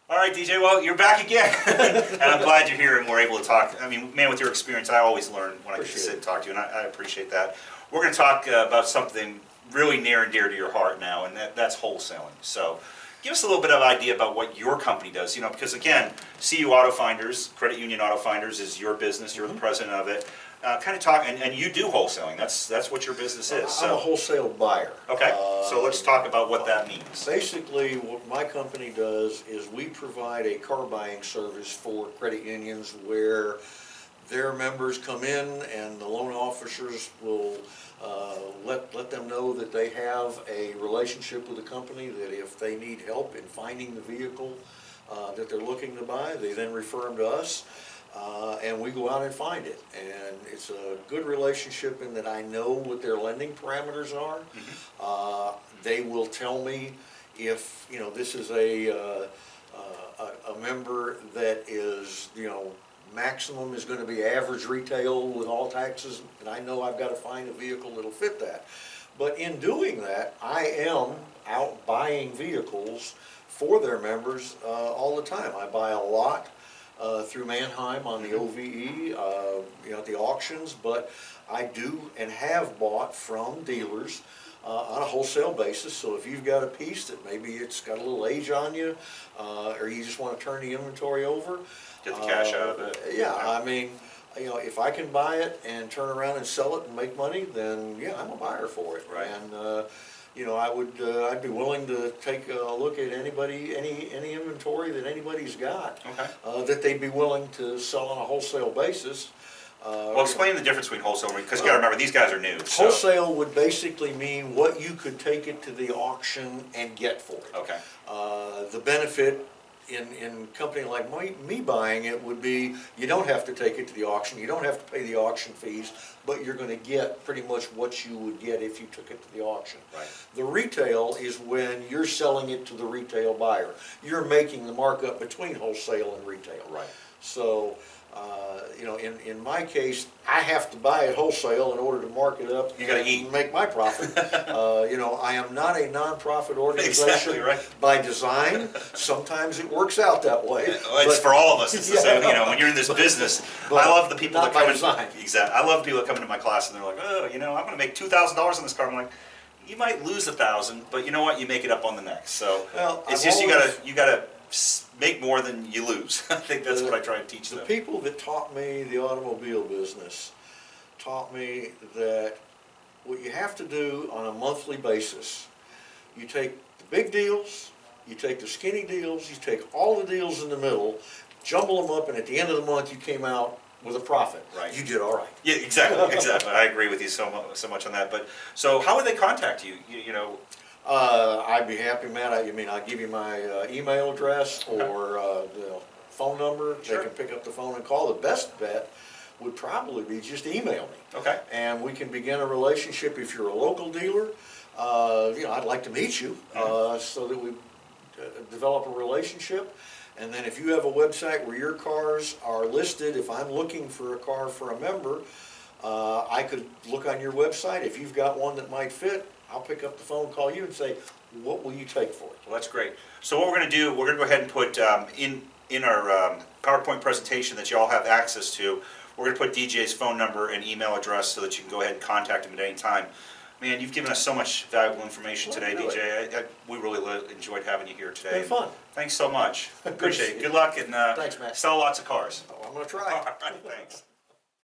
All right, DJ, well, you're back again. And I'm glad you're here and we're able to talk. I mean, man, with your experience, I always learn when I get to sit and talk to you, and I appreciate that. We're going to talk about something really near and dear to your heart now, and that's wholesaling. So give us a little bit of idea about what your company does, you know, because again, CU Auto Finders, Credit Union Auto Finders is your business, you're the president of it. Kind of talk, and you do wholesaling, that's what your business is. I'm a wholesale buyer. Okay, so let's talk about what that means. Basically, what my company does is we provide a car buying service for credit unions where their members come in and the loan officers will let them know that they have a relationship with the company, that if they need help in finding the vehicle that they're looking to buy, they then refer them to us. And we go out and find it, and it's a good relationship in that I know what their lending parameters are. They will tell me if, you know, this is a member that is, you know, maximum is going to be average retail with all taxes, and I know I've got to find a vehicle that'll fit that. But in doing that, I am out buying vehicles for their members all the time. I buy a lot through Manheim on the OVE, you know, at the auctions, but I do and have bought from dealers on a wholesale basis. So if you've got a piece that maybe it's got a little age on you, or you just want to turn the inventory over, Get the cash out of it. Yeah, I mean, you know, if I can buy it and turn around and sell it and make money, then yeah, I'm a buyer for it. Right. And you know, I'd be willing to take a look at any inventory that anybody's got that they'd be willing to sell on a wholesale basis. Well, explain the difference between wholesale, because you got to remember, these guys are new. So. Wholesale would basically mean what you could take it to the auction and get for it. Okay. The benefit in a company like me buying it would be you don't have to take it to the auction, you don't have to pay the auction fees, but you're going to get pretty much what you would get if you took it to the auction. Right. The retail is when you're selling it to the retail buyer. You're making the markup between wholesale and retail. Right. So, you know, in my case, I have to buy it wholesale in order to mark it up. You got to eat. And make my profit. You know, I am not a nonprofit organization Exactly, right. by design. Sometimes it works out that way. It's for all of us. It's the same. You know, when you're in this business, I love the people that come in. Exactly. I love people that come into my class and they're like, oh, you know, I'm going to make $2,000 on this car. I'm like, you might lose $1,000, but you know what? You make it up on the next. So it's just you gotta make more than you lose. I think that's what I try to teach them. The people that taught me the automobile business taught me that what you have to do on a monthly basis, you take the big deals, you take the skinny deals, you take all the deals in the middle, jumble them up, and at the end of the month you came out with a profit. Right. You did all right. Yeah, exactly, exactly. I agree with you so much on that. But so, how would they contact you? You know. I'd be happy, Matt. I mean, I'll give you my email address or the phone number. Sure. They can pick up the phone and call. The best bet would probably be just email me. Okay. And we can begin a relationship. If you're a local dealer, you know, I'd like to meet you so that we develop a relationship. And then if you have a website where your cars are listed, if I'm looking for a car for a member, I could look on your website. If you've got one that might fit, I'll pick up the phone, call you, and say, what will you take for it? Well, that's great. So what we're going to do, we're going to go ahead and put in our PowerPoint presentation that you all have access to, we're going to put DJ's phone number and email address so that you can go ahead and contact him at any time. Man, you've given us so much valuable information today, DJ. We really enjoyed having you here today. It's been fun. Thanks so much. Appreciate it. Good luck and Thanks, Matt. sell lots of cars. I'm going to try. All right, thanks.